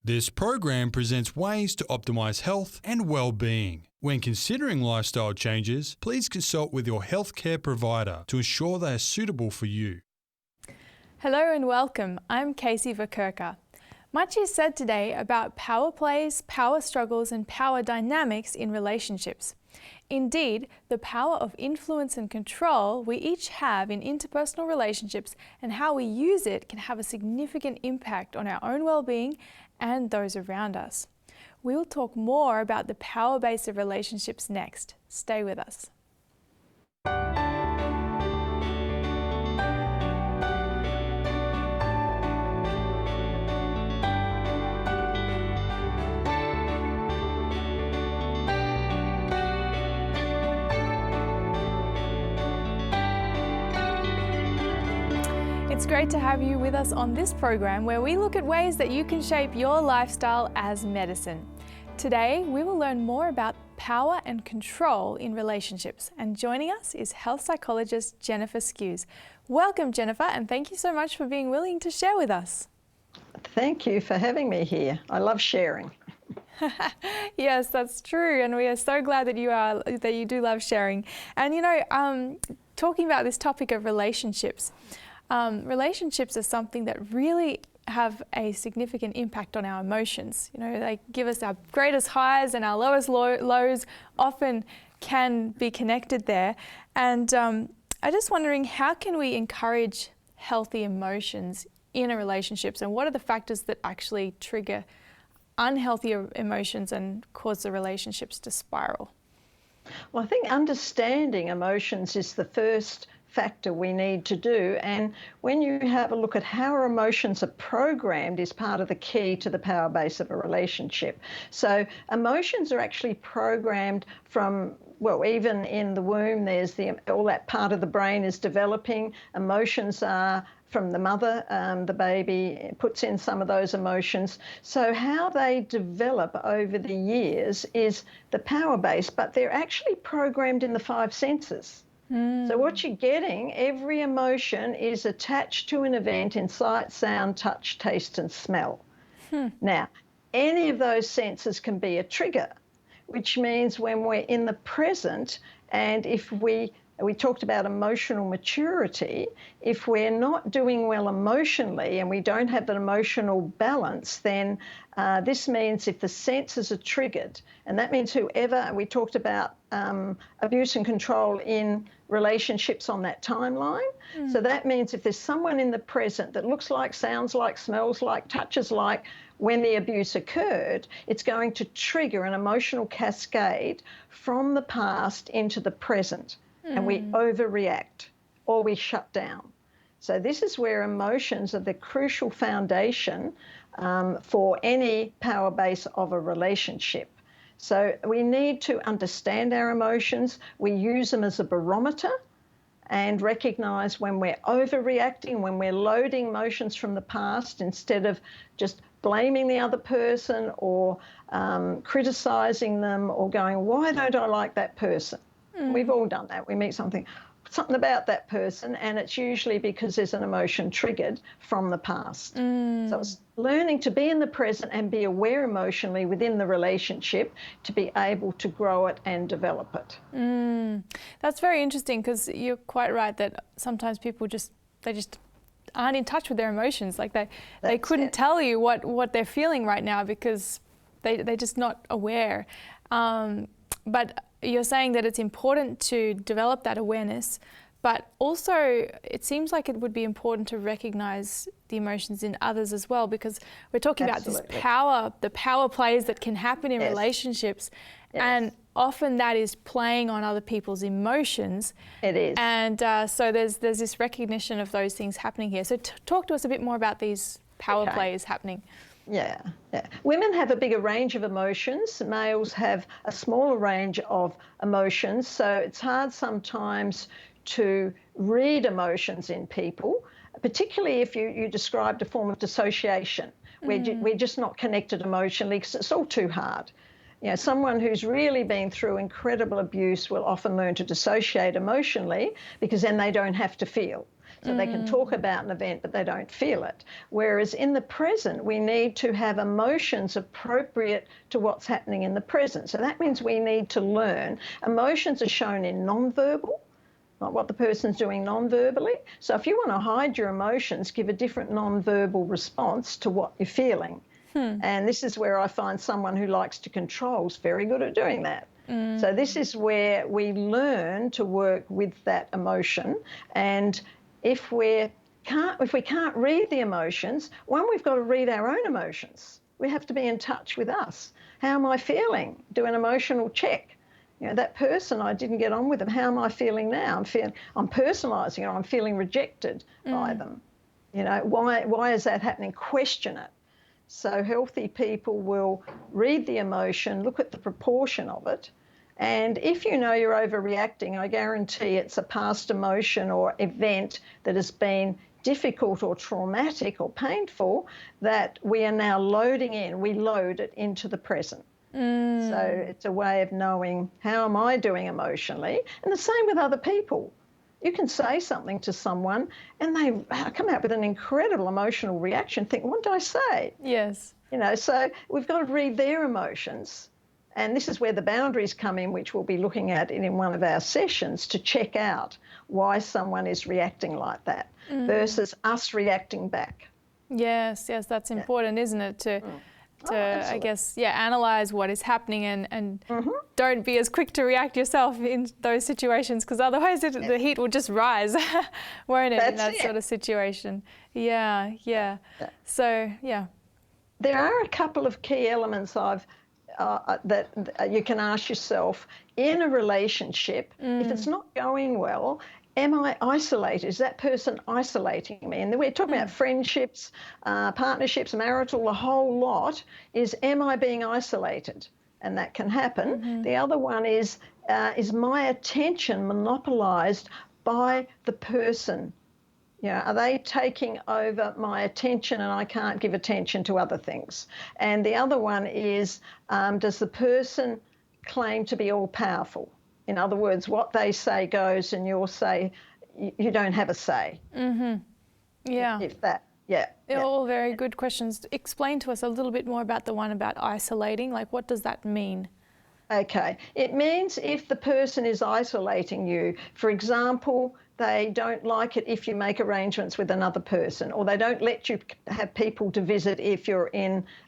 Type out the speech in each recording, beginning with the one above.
This program presents ways to optimize health and well-being. When considering lifestyle changes, please consult with your healthcare provider to ensure they are suitable for you. Hello and welcome. I'm Casey Verkerker. Much is said today about power plays, power struggles and power dynamics in relationships. Indeed, the power of influence and control we each have in interpersonal relationships and how we use it can have a significant impact on our own well-being and those around us. We'll talk more about the power base of relationships next. Stay with us. It's great to have you with us on this program where we look at ways that you can shape your lifestyle as medicine. Today, we will learn more about power and control in relationships. And joining us is health psychologist Jenifer Skues. Welcome, Jenifer, and thank you so much for being willing to share with us. Thank you for having me here. I love sharing. Yes, that's true, and we are so glad that you do love sharing. And talking about this topic of relationships. Relationships are something that really have a significant impact on our emotions. They give us our greatest highs and our lowest lows often can be connected there. And I'm just wondering, how can we encourage healthy emotions in our relationships, and what are the factors that actually trigger unhealthy emotions and cause the relationships to spiral? Well, I think understanding emotions is the first factor we need to do, and when you have a look at how our emotions are programmed is part of the key to the power base of a relationship. So emotions are actually programmed from, well, even in the womb, there's all that part of the brain is developing. Emotions are from the mother, the baby puts in some of those emotions. So how they develop over the years is the power base, but they're actually programmed in the five senses. So what you're getting, every emotion is attached to an event in sight, sound, touch, taste and smell. Now, any of those senses can be a trigger, which means when we're in the present, and if we talked about emotional maturity, if we're not doing well emotionally and we don't have that emotional balance, then this means if the senses are triggered, and that means whoever, we talked about abuse and control in relationships on that timeline. So that means if there's someone in the present that looks like, sounds like, smells like, touches like when the abuse occurred, it's going to trigger an emotional cascade from the past into the present. And we overreact or we shut down. So this is where emotions are the crucial foundation for any power base of a relationship. So we need to understand our emotions. We use them as a barometer and recognize when we're overreacting, when we're loading emotions from the past instead of just blaming the other person or criticizing them or going, why don't I like that person? We've all done that. We meet something about that person, and it's usually because there's an emotion triggered from the past. So it's learning to be in the present and be aware emotionally within the relationship to be able to grow it and develop it. That's very interesting, because you're quite right that sometimes people just aren't in touch with their emotions. Like they couldn't tell you what they're feeling right now because they're just not aware. But you're saying that it's important to develop that awareness, but also it seems like it would be important to recognize the emotions in others as well, because we're talking about this power, the power plays that can happen in relationships, and often that is playing on other people's emotions. It is. And so there's this recognition of those things happening here. So talk to us a bit more about these power plays happening. Yeah. Women have a bigger range of emotions. Males have a smaller range of emotions. So it's hard sometimes to read emotions in people, particularly if you described a form of dissociation, where we're just not connected emotionally because it's all too hard. Someone who's really been through incredible abuse will often learn to dissociate emotionally because then they don't have to feel. So they can talk about an event, but they don't feel it. Whereas in the present, we need to have emotions appropriate to what's happening in the present. So that means we need to learn. Emotions are shown in non-verbal, not what the person's doing non-verbally. So if you want to hide your emotions, give a different non-verbal response to what you're feeling. And this is where I find someone who likes to control is very good at doing that. So this is where we learn to work with that emotion. And if we can't read the emotions, we've got to read our own emotions. We have to be in touch with us. How am I feeling? Do an emotional check. That person, I didn't get on with them. How am I feeling now? I'm personalising it. I'm feeling rejected by them. Why is that happening? Question it. So healthy people will read the emotion, look at the proportion of it, and if you know you're overreacting, I guarantee it's a past emotion or event that has been difficult or traumatic or painful that we are now loading in. We load it into the present. So it's a way of knowing, how am I doing emotionally? And the same with other people. You can say something to someone and they come out with an incredible emotional reaction, think, what did I say? Yes. So we've got to read their emotions. And this is where the boundaries come in, which we'll be looking at in one of our sessions to check out why someone is reacting like that versus us reacting back. Yes, that's important, isn't it? To I guess, analyse what is happening and don't be as quick to react yourself in those situations, because otherwise the heat will just rise, won't it, in that sort of situation? Yeah. So, There are a couple of key elements that you can ask yourself in a relationship. If it's not going well, am I isolated? Is that person isolating me? And we're talking about friendships, partnerships, marital, the whole lot is, am I being isolated? And that can happen. The other one is my attention monopolised by the person? Are they taking over my attention and I can't give attention to other things? And the other one is, does the person claim to be all-powerful? In other words, what they say goes and you'll say, you don't have a say. Yeah. If that, They're all very good questions. Explain to us a little bit more about the one about isolating. Like, what does that mean? Okay. It means if the person is isolating you, for example, they don't like it if you make arrangements with another person, or they don't let you have people to visit if you're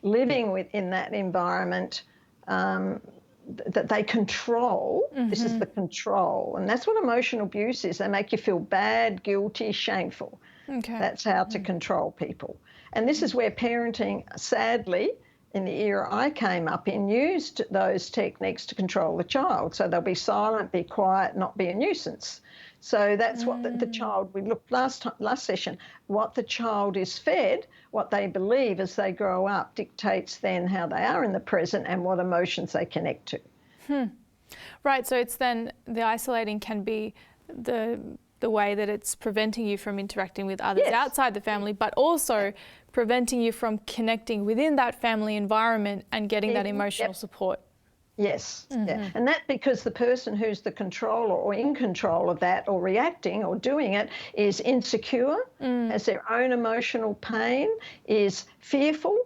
living within that environment, that they control. This is the control. And that's what emotional abuse is. They make you feel bad, guilty, shameful. Okay. That's how to control people. And this is where parenting, sadly, in the era I came up in, used those techniques to control the child. So they'll be silent, be quiet, not be a nuisance. So that's what the child, we looked last session, what the child is fed, what they believe as they grow up dictates then how they are in the present and what emotions they connect to. Right, so it's then the isolating can be the way that it's preventing you from interacting with others outside the family, but also preventing you from connecting within that family environment and getting that emotional support. Yes, and that's because the person who's the controller or in control of that or reacting or doing it is insecure, has their own emotional pain, is fearful.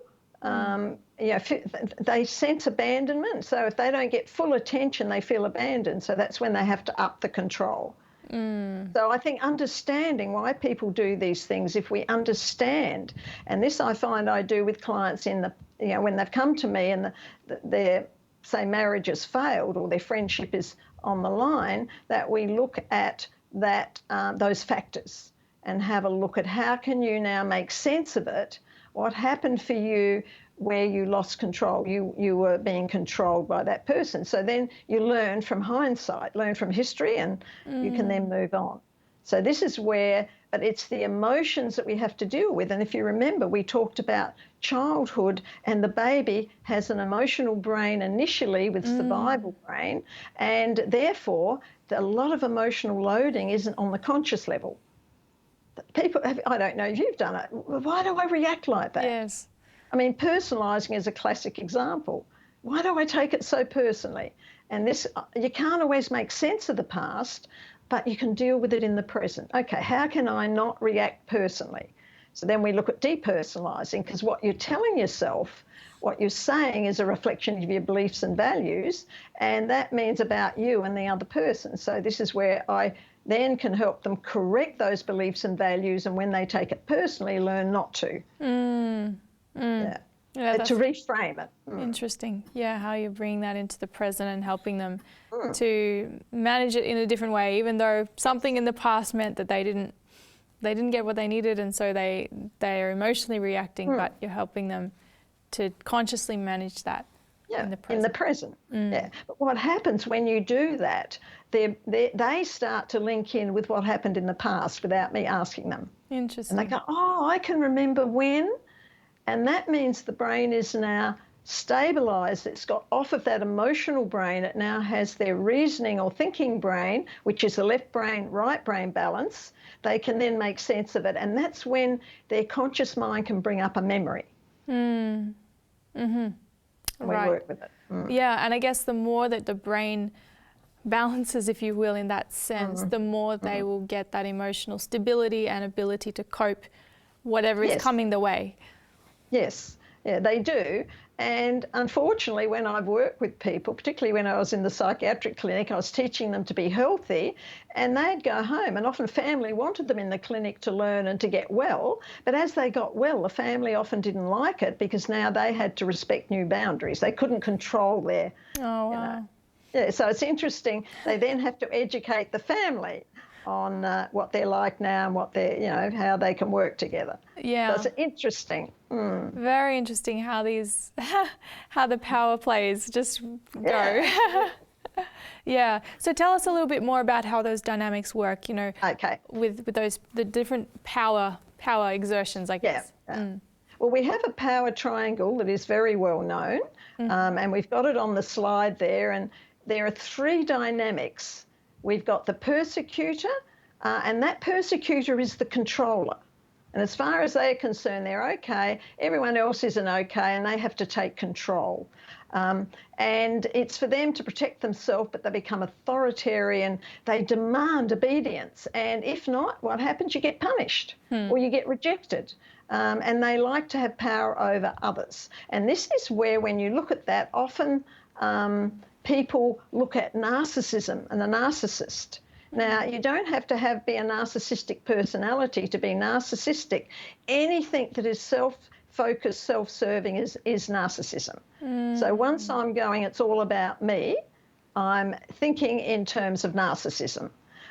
They sense abandonment. So if they don't get full attention, they feel abandoned. So that's when they have to up the control. So I think understanding why people do these things, if we understand, and this I find I do with clients when they've come to me and their say marriage has failed or their friendship is on the line, that we look at those factors and have a look at how can you now make sense of it, what happened for you where you lost control, you were being controlled by that person. So then you learn from hindsight, learn from history, and you can then move on. So this is where, but it's the emotions that we have to deal with. And if you remember, we talked about childhood, and the baby has an emotional brain initially with survival brain, and therefore a lot of emotional loading isn't on the conscious level. People, I don't know if you've done it, why do I react like that? Yes. I mean, personalising is a classic example. Why do I take it so personally? And this, you can't always make sense of the past but you can deal with it in the present. Okay, how can I not react personally? So then we look at depersonalising, because what you're telling yourself, what you're saying is a reflection of your beliefs and values, and that means about you and the other person. So this is where I then can help them correct those beliefs and values, and when they take it personally, learn not to. Yeah, to reframe it. Interesting. Yeah, how you're bringing that into the present and helping them to manage it in a different way, even though something in the past meant that they didn't get what they needed, and so they are emotionally reacting, but you're helping them to consciously manage that in the present. Yeah. But what happens when you do that, they start to link in with what happened in the past without me asking them. Interesting. And they go, oh, I can remember when. And that means the brain is now stabilised. It's got off of that emotional brain. It now has their reasoning or thinking brain, which is the left brain, right brain balance. They can then make sense of it. And that's when their conscious mind can bring up a memory. Mm-hmm. And we work with it. Yeah, and I guess the more that the brain balances, if you will, in that sense, the more they will get that emotional stability and ability to cope whatever is coming their way. Yes, yeah, they do. And unfortunately, when I've worked with people, particularly when I was in the psychiatric clinic, I was teaching them to be healthy, and they'd go home, and often family wanted them in the clinic to learn and to get well. But as they got well, the family often didn't like it, because now they had to respect new boundaries. They couldn't control their, Yeah, so it's interesting. They then have to educate the family on what they're like now and what they're, how they can work together. Yeah. So it's interesting. Very interesting how how the power plays just go. Yeah. So tell us a little bit more about how those dynamics work, with the different power exertions, I guess. Yeah. Well, we have a power triangle that is very well known, and we've got it on the slide there, and there are 3 dynamics. We've got the persecutor, and that persecutor is the controller. And as far as they're concerned, they're okay. Everyone else isn't okay, and they have to take control. And it's for them to protect themselves, but they become authoritarian. They demand obedience. And if not, what happens? You get punished or you get rejected. And they like to have power over others. And this is where, when you look at that, often people look at narcissism and a narcissist. Now, you don't have to be a narcissistic personality to be narcissistic. Anything that is self-focused, self-serving is narcissism. So once I'm going, it's all about me, I'm thinking in terms of narcissism.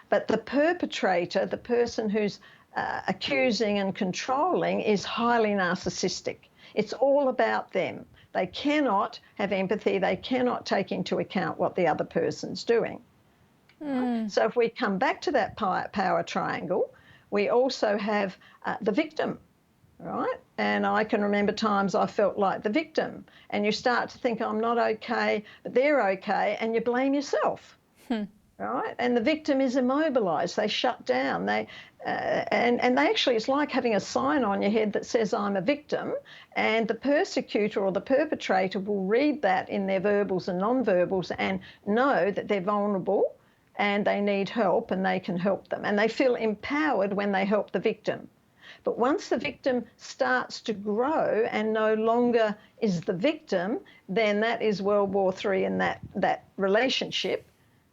But the perpetrator, the person who's accusing and controlling, is highly narcissistic. It's all about them. They cannot have empathy. They cannot take into account what the other person's doing. So if we come back to that power triangle, we also have the victim, right? And I can remember times I felt like the victim, and you start to think, I'm not okay, but they're okay, and you blame yourself, right? And the victim is immobilised. They shut down. And they actually, it's like having a sign on your head that says, I'm a victim, and the persecutor or the perpetrator will read that in their verbals and non-verbals and know that they're vulnerable and they need help, and they can help them. And they feel empowered when they help the victim. But once the victim starts to grow and no longer is the victim, then that is World War III in that relationship,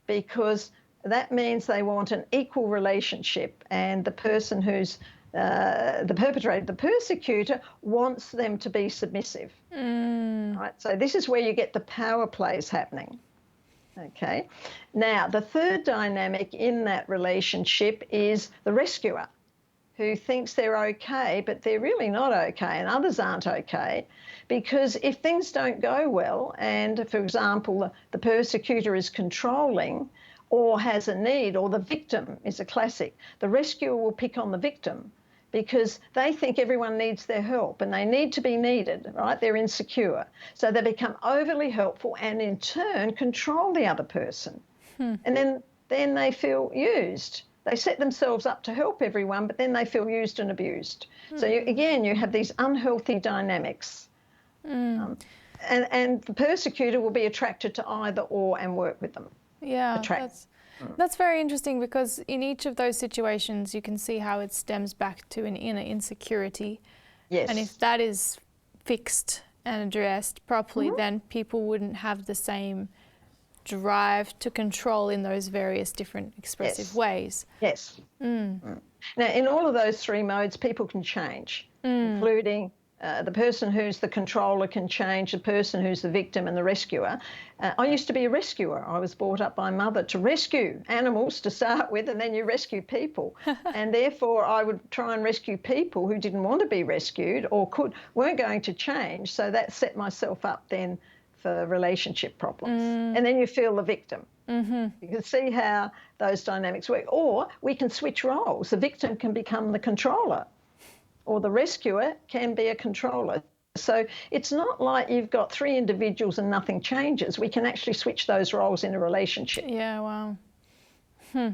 because that means they want an equal relationship, and the person who's the perpetrator, the persecutor, wants them to be submissive. Right? So this is where you get the power plays happening. Okay. Now, the third dynamic in that relationship is the rescuer, who thinks they're okay, but they're really not okay, and others aren't okay. Because if things don't go well, and, for example, the persecutor is controlling or has a need, or the victim is a classic, the rescuer will pick on the victim because they think everyone needs their help and they need to be needed, right? They're insecure. So they become overly helpful and in turn control the other person. And then they feel used. They set themselves up to help everyone, but then they feel used and abused. So again, you have these unhealthy dynamics. And the persecutor will be attracted to either or and work with them. Yeah, That's very interesting, because in each of those situations you can see how it stems back to an inner insecurity. Yes. And if that is fixed and addressed properly, then people wouldn't have the same drive to control in those various different expressive ways. Yes. Now, in all of those three modes, people can change, including the person who's the controller can change, the person who's the victim and the rescuer. I used to be a rescuer. I was brought up by mother to rescue animals to start with, and then you rescue people. And therefore, I would try and rescue people who didn't want to be rescued or weren't going to change. So that set myself up then for relationship problems. And then you feel the victim. You can see how those dynamics work. Or we can switch roles. The victim can become the controller, or the rescuer can be a controller. So it's not like you've got three individuals and nothing changes. We can actually switch those roles in a relationship. Yeah, wow.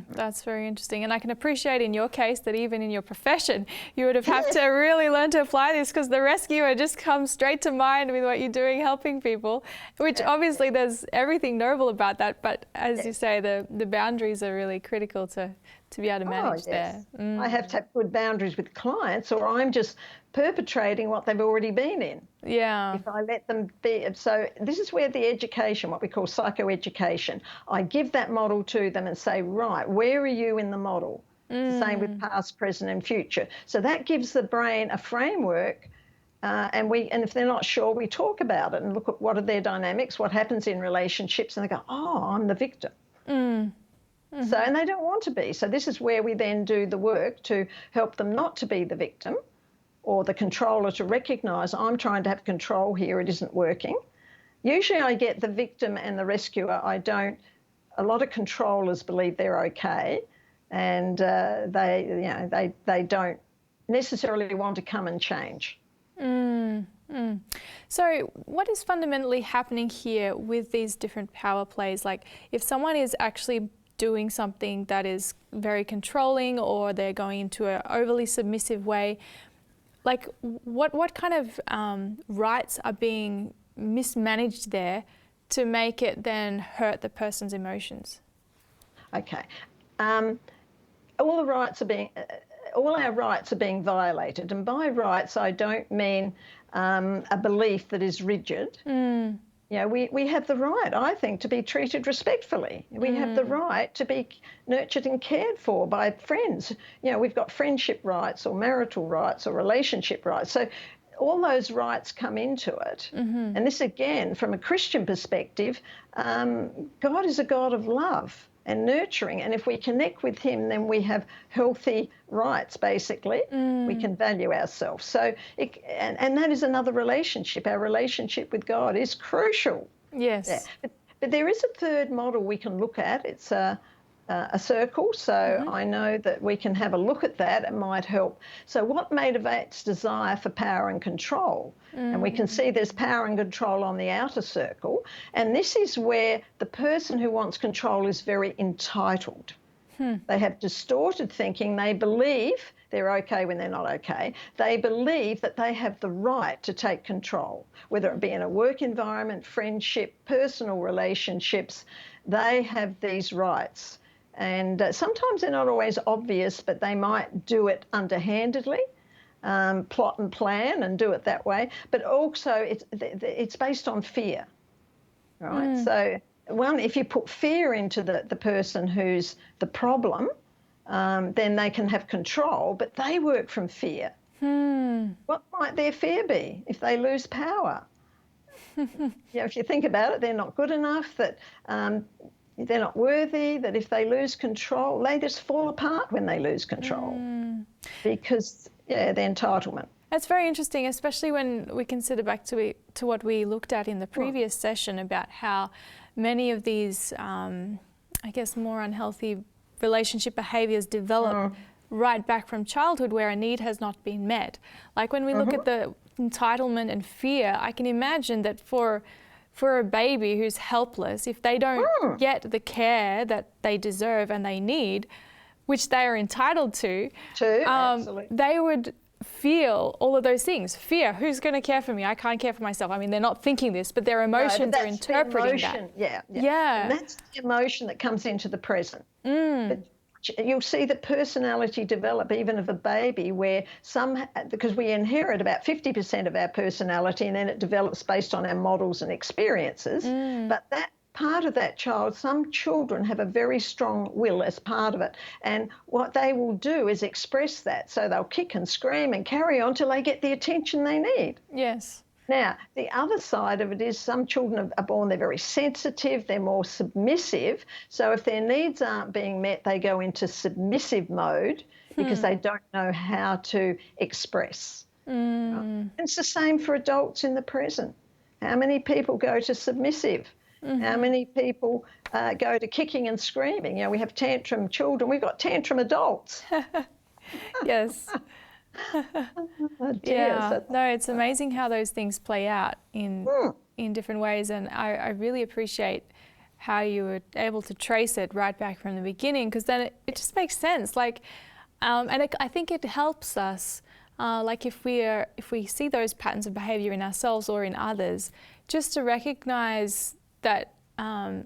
That's very interesting. And I can appreciate in your case that even in your profession, you would have had to really learn to apply this, because the rescuer just comes straight to mind with what you're doing, helping people, which obviously there's everything noble about that. But as you say, the boundaries are really critical to be able to manage there. I have to have good boundaries with clients, or I'm just perpetrating what they've already been in. Yeah. If I let them be. So this is where the education, what we call psychoeducation, I give that model to them and say, right, where are you in the model? The same with past, present and future. So that gives the brain a framework, and if they're not sure, we talk about it and look at what are their dynamics, what happens in relationships, and they go, oh, I'm the victim. So, and they don't want to be. So this is where we then do the work to help them not to be the victim, or the controller to recognise, I'm trying to have control here, it isn't working. Usually I get the victim and the rescuer. A lot of controllers believe they're okay, and they don't necessarily want to come and change. So what is fundamentally happening here with these different power plays? Like, if someone is actually doing something that is very controlling, or they're going into an overly submissive way, like what kind of rights are being mismanaged there to make it then hurt the person's emotions? Okay. All our rights are being violated, and by rights I don't mean a belief that is rigid. You know, we have the right, I think, to be treated respectfully. We have the right to be nurtured and cared for by friends. You know, we've got friendship rights, or marital rights, or relationship rights. So all those rights come into it. And this, again, from a Christian perspective, God is a God of love and nurturing. And if we connect with him, then we have healthy rights, basically. We can value ourselves. So, and that is another relationship. Our relationship with God is crucial. Yes. Yeah. But there is a third model we can look at. It's a circle. So I know that we can have a look at that. It might help. So what motivates desire for power and control? And we can see there's power and control on the outer circle. And this is where the person who wants control is very entitled. They have distorted thinking. They believe they're okay when they're not okay. They believe that they have the right to take control, whether it be in a work environment, friendship, personal relationships. They have these rights. And sometimes they're not always obvious, but they might do it underhandedly, plot and plan and do it that way. But also it's based on fear, right? So if you put fear into the person who's the problem, then they can have control, but they work from fear. What might their fear be if they lose power? If you think about it, they're not good enough, that they're not worthy, that if they lose control, they just fall apart when they lose control because, the entitlement. That's very interesting, especially when we consider back to what we looked at in the previous session about how many of these, more unhealthy relationship behaviours develop right back from childhood, where a need has not been met. Like when we look at the entitlement and fear, I can imagine that for a baby who's helpless, if they don't get the care that they deserve and they need, which they are entitled to, they would feel all of those things. Fear, who's going to care for me? I can't care for myself. I mean, they're not thinking this, but their emotions are interpreting that. Yeah. And that's the emotion that comes into the present. But you'll see the personality develop even of a baby, where because we inherit about 50% of our personality, and then it develops based on our models and experiences. But that part of that child, some children have a very strong will as part of it, and what they will do is express that. So they'll kick and scream and carry on till they get the attention they need. Yes. Now, the other side of it is some children are born, they're very sensitive, they're more submissive. So if their needs aren't being met, they go into submissive mode because they don't know how to express. Right? It's the same for adults in the present. How many people go to submissive? How many people go to kicking and screaming? You know, we have tantrum children, we've got tantrum adults. Yes. Oh dear. Yeah. No, it's amazing how those things play out in different ways, and I really appreciate how you were able to trace it right back from the beginning, because then it just makes sense. Like, I think it helps us. Like if we see those patterns of behaviour in ourselves or in others, just to recognise that,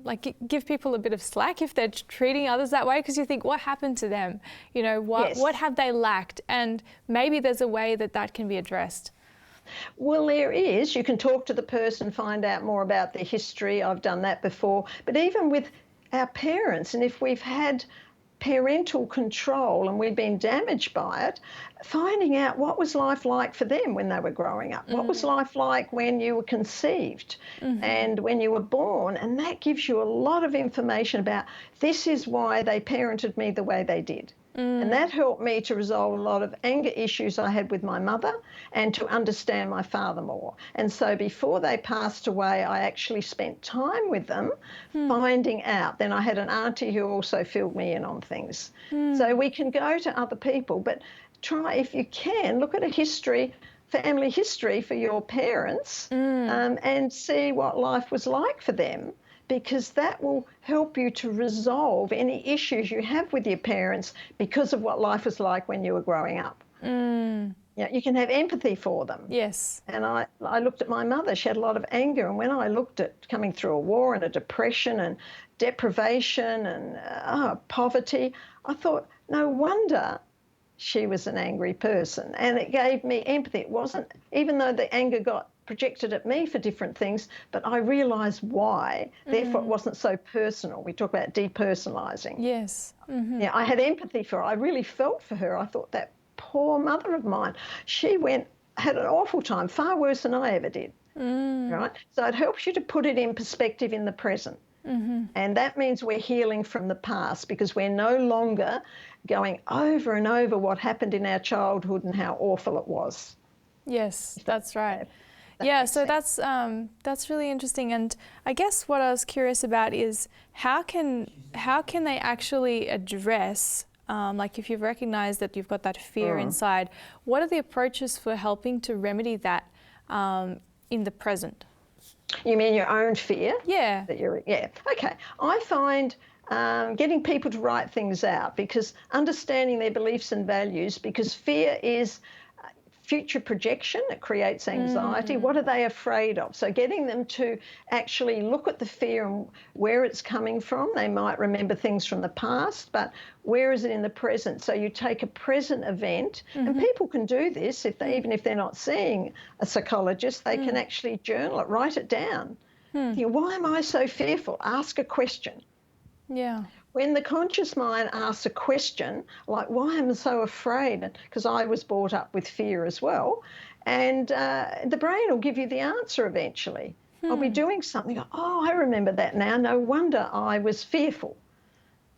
like, give people a bit of slack if they're treating others that way, because you think, what happened to them? You know, what have they lacked? And maybe there's a way that can be addressed. Well, there is. You can talk to the person, find out more about their history. I've done that before. But even with our parents, and if we've had parental control and we've been damaged by it, finding out what was life like for them when they were growing up, what was life like when you were conceived and when you were born, and that gives you a lot of information about this is why they parented me the way they did. And that helped me to resolve a lot of anger issues I had with my mother and to understand my father more. And so before they passed away, I actually spent time with them finding out. Then I had an auntie who also filled me in on things. So we can go to other people, but try, if you can, look at a history, family history for your parents and see what life was like for them, because that will help you to resolve any issues you have with your parents because of what life was like when you were growing up. Yeah, you can have empathy for them. Yes. And I looked at my mother. She had a lot of anger. And when I looked at coming through a war and a depression and deprivation and poverty, I thought, no wonder she was an angry person. And it gave me empathy. It wasn't, even though the anger got projected at me for different things, but I realised why. Therefore, it wasn't so personal. We talk about depersonalising. Yes. Yeah, I had empathy for her. I really felt for her. I thought, that poor mother of mine, she had an awful time, far worse than I ever did. Right? So it helps you to put it in perspective in the present. And that means we're healing from the past, because we're no longer going over and over what happened in our childhood and how awful it was. Yes, that's right. Yeah, so that's really interesting. And I guess what I was curious about is how can they actually address, like if you've recognized that you've got that fear inside, what are the approaches for helping to remedy that in the present? You mean your own fear? Yeah. Okay. I find getting people to write things out, because understanding their beliefs and values, because fear is future projection, it creates anxiety. What are they afraid of? So getting them to actually look at the fear and where it's coming from. They might remember things from the past, but where is it in the present? So you take a present event, and people can do this even if they're not seeing a psychologist, they can actually journal it, write it down. Why am I so fearful? Ask a question. Yeah. When the conscious mind asks a question, like, why am I so afraid? Because I was brought up with fear as well. And the brain will give you the answer eventually. I'll be doing something, oh, I remember that now. No wonder I was fearful.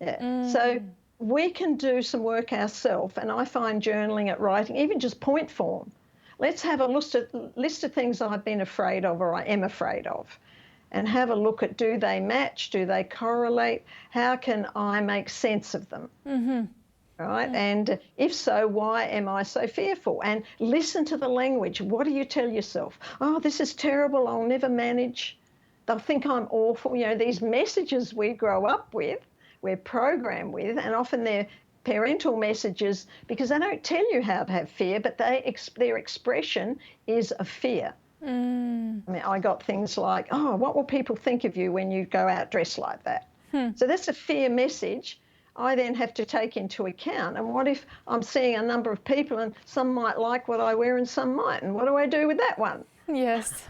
Yeah. So we can do some work ourselves, and I find journaling it, writing, even just point form. Let's have a list of things I've been afraid of or I am afraid of, and have a look at, do they match? Do they correlate? How can I make sense of them? Right? And if so, why am I so fearful? And listen to the language. What do you tell yourself? Oh, this is terrible. I'll never manage. They'll think I'm awful. You know, these messages we grow up with, we're programmed with, and often they're parental messages, because they don't tell you how to have fear, but their expression is of fear. I mean, I got things like, oh, what will people think of you when you go out dressed like that? So that's a fear message I then have to take into account. And what if I'm seeing a number of people and some might like what I wear and some might? And what do I do with that one? Yes.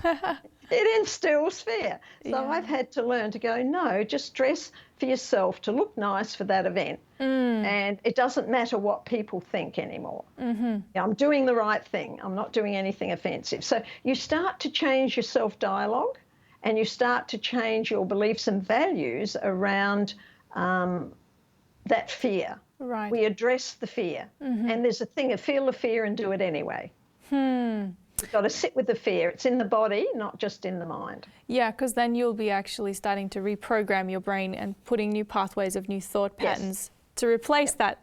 It instills fear. So Yeah. I've had to learn to go, no, just dress for yourself to look nice for that event. And it doesn't matter what people think anymore. I'm doing the right thing. I'm not doing anything offensive. So you start to change your self-dialogue and you start to change your beliefs and values around that fear. Right. We address the fear. And there's a thing of feel the fear and do it anyway. You've got to sit with the fear. It's in the body, not just in the mind. Yeah, because then you'll be actually starting to reprogram your brain and putting new pathways of new thought patterns to replace that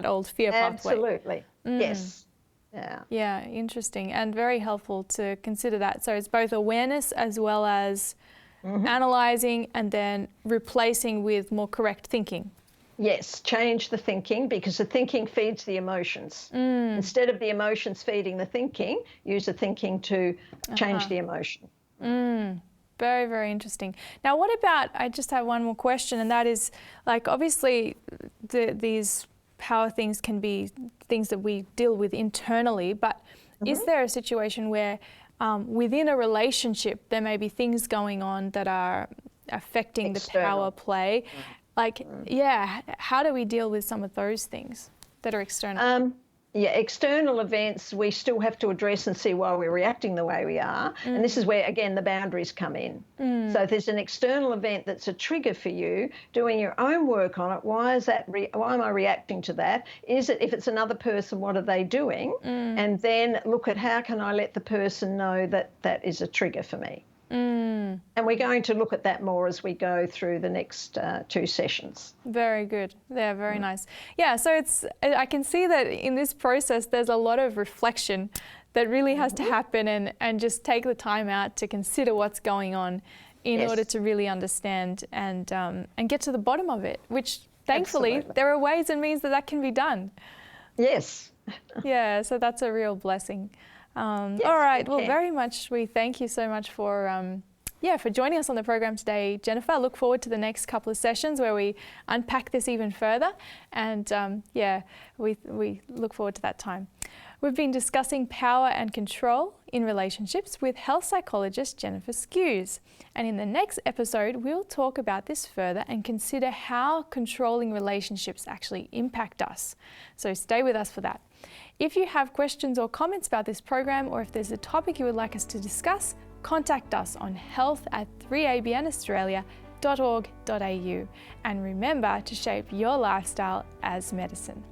old fear pathway. Absolutely. Yes. Yeah. Yeah, interesting and very helpful to consider that. So it's both awareness as well as analysing and then replacing with more correct thinking. Yes, change the thinking, because the thinking feeds the emotions. Instead of the emotions feeding the thinking, use the thinking to change the emotion. Very, very interesting. Now, what about, I just have one more question, and that is, like, obviously these power things can be things that we deal with internally, but is there a situation where within a relationship there may be things going on that are affecting the power play? Like, yeah, how do we deal with some of those things that are external? Yeah, external events we still have to address and see why we're reacting the way we are. And this is where, again, the boundaries come in. So if there's an external event that's a trigger for you, doing your own work on it, why am I reacting to that? Is it, if it's another person, what are they doing? And then look at how can I let the person know that that is a trigger for me. And we're going to look at that more as we go through the next 2 sessions. Very good. Yeah, very nice. Yeah, so I can see that in this process there's a lot of reflection that really has to happen and just take the time out to consider what's going on in order to really understand and get to the bottom of it, which thankfully there are ways and means that can be done. Yes. Yeah, so that's a real blessing. All right, well, very much we thank you so much for joining us on the program today, Jenifer. I look forward to the next couple of sessions where we unpack this even further, and we look forward to that time. We've been discussing power and control in relationships with health psychologist Jenifer Skues, and in the next episode we'll talk about this further and consider how controlling relationships actually impact us. So stay with us for that. If you have questions or comments about this program, or if there's a topic you would like us to discuss, contact us on health@3abnaustralia.org.au, and remember to shape your lifestyle as medicine.